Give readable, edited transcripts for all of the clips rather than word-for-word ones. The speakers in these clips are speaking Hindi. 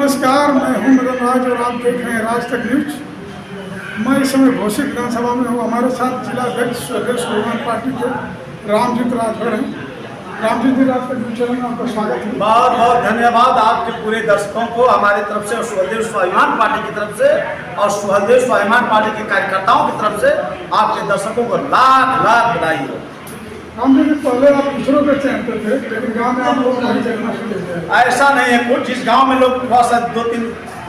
नमस्कार, मैं हूं मदन राज और आप देख रहे हैं राज तक न्यूज। मैं इस समय घोसी विधानसभा में हूं। हमारे साथ जिला अध्यक्ष स्वदेश स्वाभिमान पार्टी के रामजीत राजभर हैं। रामजीत जी, राज तक न्यूज चैनल में आपका स्वागत है। बहुत बहुत धन्यवाद आपके पूरे दर्शकों को हमारी तरफ से और स्वदेश स्वाभिमान पार्टी की तरफ से और स्वदेश स्वाभिमान पार्टी के कार्यकर्ताओं की तरफ से आपके दर्शकों को लाख लाख बधाई हो। रामजी जी, पहले आप दूसरों पे चैनते थे, लेकिन गाँव में आप लोग नहीं चलना शुरू किया। ऐसा नहीं है कुछ, जिस गांव में लोग थोड़ा सा 2-3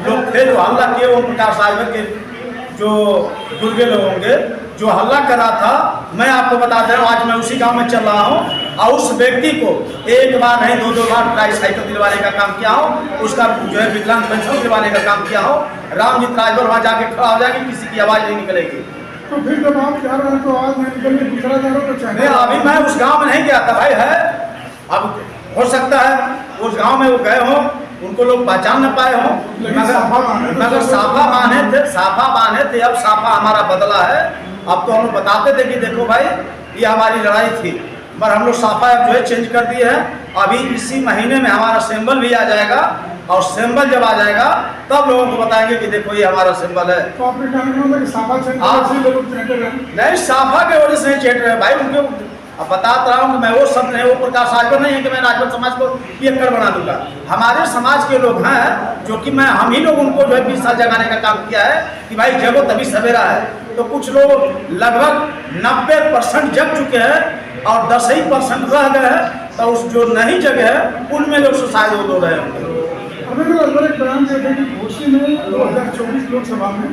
लोग थे जो हल्ला किए, वो प्रकाश राजभर के जो दुर्गे लोग होंगे जो हल्ला कर रहा था, मैं आपको बता दे रहा हूँ, आज मैं उसी गांव में चल रहा हूँ और उस व्यक्ति को एक बार नहीं 2-2 बार ट्राईसाइकिल दिलवाने का काम किया हो, उसका जो है विकलांग पेंशन दिलवाने का काम किया हो। रामजीत राजभर वहाँ जाके खड़ा हो जाएगी, किसी की आवाज़ नहीं निकलेगी। तो फिर जब आप जा रहे हैं तो आवाज नहीं निकल रही, दूसरा जा रहा तो चैनल। नहीं, अभी मैं उस गांव में नहीं गया था भाई, है अब हो सकता है उस गांव में वो गए हो, उनको लोग पहचान न पाए हो, मगर साफा बांधे थे। अब साफा हमारा बदला है। अब तो हम लोग बताते थे कि देखो भाई, ये हमारी लड़ाई थी, पर हम लोग साफा जो है चेंज कर दिए हैं। अभी इसी महीने में हमारा सिंबल भी आ जाएगा और सिंबल जब आ जाएगा तब लोगों को बताएंगे कि देखो ये हमारा सिंबल है। तो आपने कहना कि साफा चेंज नहीं, साफा के वजह से नहीं चेट रहे भाई, उनके अब बता रहा हूँ कि मैं वो सब नहीं, वो प्रकाश राजभर नहीं है कि मैं राजभर समाज को पियक्कड़ बना दूंगा। हमारे समाज के लोग हैं जो कि हम ही लोग उनको जो है 20 साल जगाने का काम किया है कि भाई जगो तभी सवेरा है। तो कुछ लोग लगभग 90% जग चुके हैं और 10% रह गए हैं, तो उस जो नहीं जगह है उनमें लोग सुसाइड हो रहे होंगे। एक बयान दिया था कि घोसी में 2024 लोकसभा में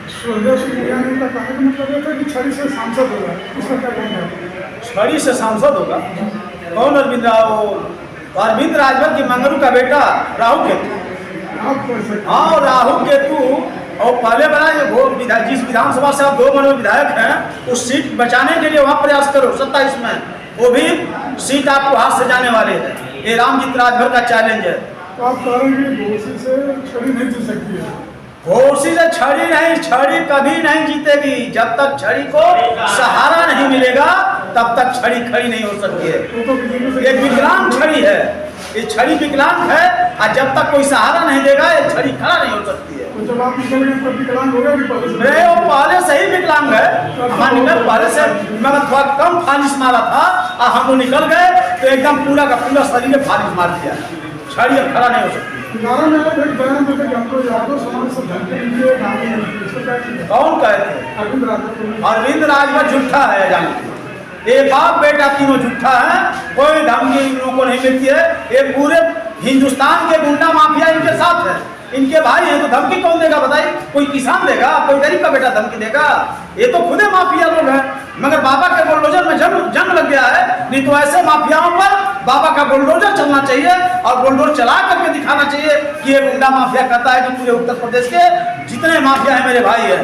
स्वदेश स्वाभिमान का कहने का मतलब ये था कि छड़ी से सांसद होगा। इसका क्या कहना है? छड़ी से सांसद होगा? कौन अरविंद राजभर की मंगरू का बेटा राहु केतु। हाँ, राहु केतु और पहले बना जिस विधानसभा से आप 2 मनोज विधायक हैं, उस सीट बचाने के लिए वहाँ प्रयास करो 27 में, वो भी सीट आपको हाथ से जाने वाले है। ये रामजीत राजभर का चैलेंज है। तो आप कह रहे हैं कि घोसी से छड़ी नहीं जीत सकती है? घोसी से छड़ी नहीं, छड़ी कभी नहीं जीतेगी। जब तक छड़ी को सहारा नहीं मिलेगा तब तक छड़ी खड़ी नहीं हो सकती है। ये विकलांग छड़ी है, ये छड़ी विकलांग है और जब तक कोई सहारा नहीं देगा ये छड़ी खड़ा नहीं हो सकती है। तो जब आप निकल गए तो विकलांग हो गया कि वो पहले से ही विकलांग है। हमारा निकल पहले से मगर थोड़ा कम फालिश मारा था और हम लोग निकल गए तो एकदम पूरा का पूरा शरीर में फालिश मार दिया। छड़ी अब खड़ा नहीं हो सकती। कौन कहे थे? अरविंद राजभर झूठा है, जानते। ये बाप बेटा तीनों झूठा है, कोई धमकी इन लोगों को नहीं मिलती है। ये पूरे हिंदुस्तान के गुंडा माफिया इनके साथ है, इनके भाई हैं, तो धमकी कौन देगा बताइए? कोई किसान देगा? कोई गरीब का बेटा धमकी देगा? ये तो खुदे माफिया लोग हैं। मगर बाबा के बुलडोजर में जंग लग गया है। नहीं तो ऐसे माफियाओं पर बाबा का बुलडोजर चलना चाहिए और बुलडोजर चला करके दिखाना चाहिए कि ये गुंडा माफिया कहता है कि पूरे उत्तर प्रदेश के जितने माफिया हैं मेरे भाई हैं।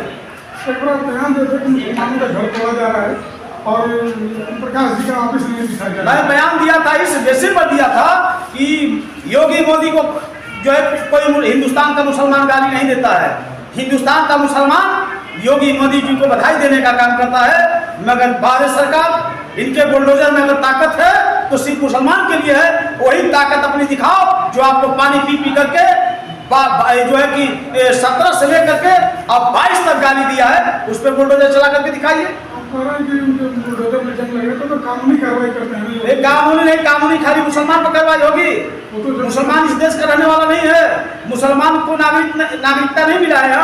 बयान देते कि मुसलमानों का घर तोड़ा जा रहा है और प्रकाश जी का ऑफिस नहीं दिखाया जा रहा है। मैं बयान दिया था, इस बेसिस पर दिया था कि योगी मोदी को जो है कोई हिंदुस्तान का मुसलमान गाली नहीं देता है। हिंदुस्तान का मुसलमान योगी मोदी जी को बधाई देने का काम करता है। मगर भारत सरकार इनके बुलडोजर में अगर ताकत है तो सिर्फ मुसलमान के लिए है। वही ताकत अपनी दिखाओ जो आपको पानी पी करके जो है कि 17 से लेकर के अब 22 तक गाली दिया है, उस पर बुलडोजर चला करके दिखाइए। तो कानूनी कार्रवाई करते हैं। कानूनी नहीं, कानूनी खाली मुसलमान पर कार्रवाई होगी। मुसलमान इस देश का रहने वाला नहीं है। मुसलमान को नागरिकता नहीं मिला है।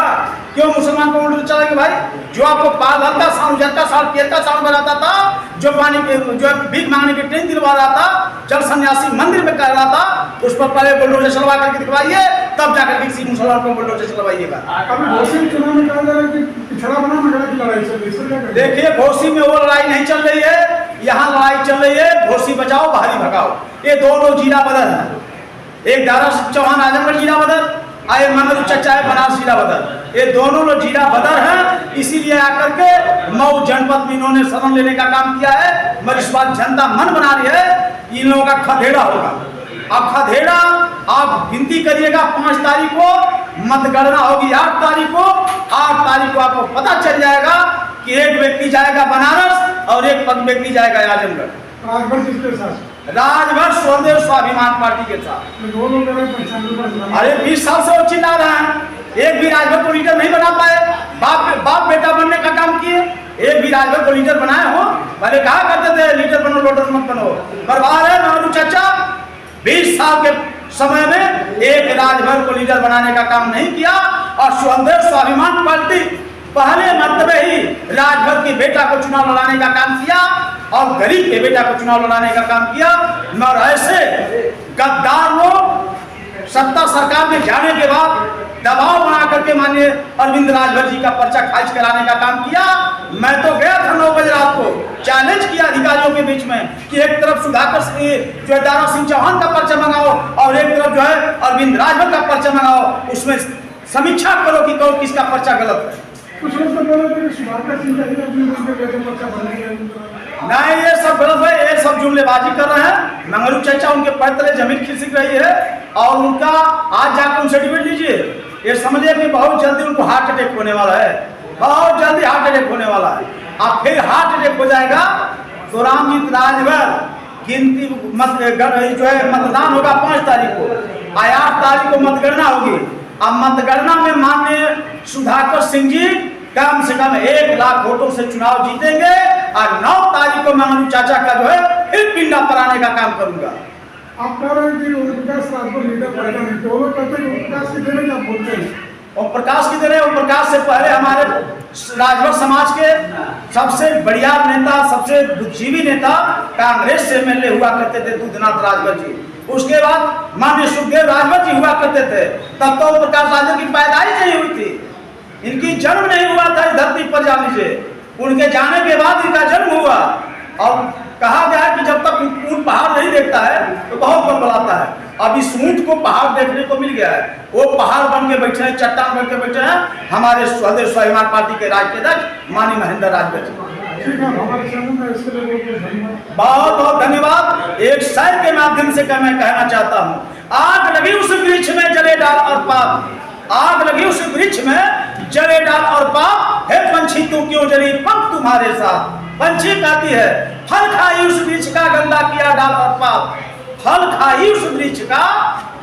क्यों मुसलमान को उल्टा चलाएंगे भाई? जो आपको पालता साउंड जनता साउंड केरता साउंड बनाता था, जो पानी जो भीख मांगने की ट्रेन दिलवा रहा था, जल सन्यासी मंदिर में कर रहा था, उस पर पहले बुलडोजर चलवा करके दिखवाइए, तब जाकर किसी मुसलमान को बुलडोजर चलवाइएगा। देखिए, घोसी में वो लड़ाई नहीं चल रही है, यहाँ लड़ाई चल रही है घोसी बचाओ भारी भगाओ। ये दोनों जिला बदल है, एक दारा चौहान आजमगढ़ जिला बदल, आए मंगरू चचा है बनारस जिला बदल। ये दोनों लोग जिला बदल हैं, इसीलिए आकर के मऊ जनपद में इन्होंने शरण लेने का काम किया है। मगर इस बात जनता मन बना रही है, इन लोगों का खदेड़ा होगा। अब खदेड़ा आप गिनती करिएगा, 5 तारीख को मतगणना होगी, 8 तारीख को। 8 तारीख को आपको पता चल जाएगा कि एक व्यक्ति जाएगा बनारस और एक व्यक्ति जाएगा आजमगढ़। राजभर स्वदेश स्वाभिमान पार्टी के साथ। वो लोग कह रहे हैं 95%। अरे 20 साल से वो चिल्ला रहे हैं, एक भी राजभर को लीडर नहीं बना पाए। बाप बेटा बनने का काम किए, एक भी राजभर को लीडर बनाए हो। पहले कहा करते थे लीडर बनो लोडर मत बनो, बर्बाद है नानू चाचा। 20 साल के समय में एक राजभर को लीडर बनाने का काम नहीं किया। और स्वदेश स्वाभिमान पार्टी पहले मर्तबे ही राजभर के बेटा को चुनाव लड़ाने का काम किया और गरीब के बेटा को चुनाव लड़ाने का काम किया। और ऐसे गद्दार लोग सत्ता सरकार में जाने के बाद दबाव बना करके माननीय अरविंद राजभर जी का पर्चा खारिज कराने का काम किया। मैं तो गया था 9 बजे रात को, चैलेंज किया अधिकारियों के बीच में कि एक तरफ सुधाकर जो है दारा सिंह चौहान का पर्चा मंगाओ और एक तरफ जो है अरविंद राजभर का पर्चा मंगाओ, उसमें समीक्षा करो कि कौन किसका पर्चा गलत है। कुछ लोग तो बोल रहे हैं कि सुधाकर सिंह का ही अपने पर्चा बनाएंगे। नहीं, ये सब गलत है, ये सब जुमलेबाजी कर रहे हैं। मंगरू चाचा उनके पैतरे जमीन खिसक रही है और उनका आज जाकर उनसे डिबेट लीजिए, ये समझिए कि बहुत जल्दी उनको हार्ट अटैक होने वाला है, बहुत जल्दी हार्ट अटैक होने वाला है। अब फिर हार्ट अटैक हो जाएगा तो रामजीत राजभर गिनती जो है मतदान होगा 5 तारीख को, 8 तारीख को मतगणना होगी। अब मतगणना में माननीय सुधाकर सिंह जी कम से कम 1 लाख वोटों से चुनाव जीतेंगे और 9 तारीख को मंगरू चाचा का जो है फिर पिंडा पराने का काम करूंगा। आप कह रहे हैं कि ओम प्रकाश राजभर लीडर बनेगा नहीं, तो लोग कहते हैं ओम प्रकाश की देने आप बोलते हैं। ओम प्रकाश की देने, ओम प्रकाश से पहले हमारे राजभर समाज के सबसे बढ़िया नेता, सबसे बुद्धिजीवी नेता कांग्रेस से एमएलए हुआ करते थे दूधनाथ राजभर जी। उसके बाद माननीय सुखदेव राजभर जी हुआ करते थे, तब तो ओम प्रकाश राजभर की पैदाइश नहीं हुई थी, इनकी जन्म नहीं हुआ था इस धरती पर। जान लीजिए उनके जाने के बाद इनका जन्म हुआ। और कहा गया है कि जब तक ऊंट पहाड़ नहीं देखता है तो बहुत बड़बड़ाता है। अब इस ऊंट को पहाड़ देखने को मिल गया है, वो पहाड़ बन के बैठे हैं, चट्टान बन के बैठे हैं हमारे स्वदेश स्वाभिमान पार्टी के राज्य अध्यक्ष माननीय महेंद्र राजभर जी। ठीक है, हमारे चैनल में इसके लिए धन्यवाद, बहुत बहुत धन्यवाद। एक शायर के माध्यम से मैं कहना चाहता हूँ, आग लगी उस वृक्ष में जले डाल और पाप, आग लगी उस वृक्ष में जले डाल और पाप, हे पंछी तू क्यों जली पंख तुम्हारे साथ। पंछी कहती है फल खाई उस वृक्ष का गंदा किया डाल और पाप, फल खाई उस वृक्ष का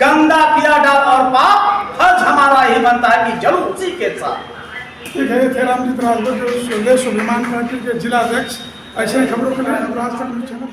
गंदा किया डाल और पाप, फल हमारा ही बनता है कि जरूर उसी के साथ। ठीक है, थे रामजीत राजभर जो स्वदेश स्वाभिमान पार्टी के जिला अध्यक्ष। ऐसे खबरों के लिए राज तक न्यूज़ चैनल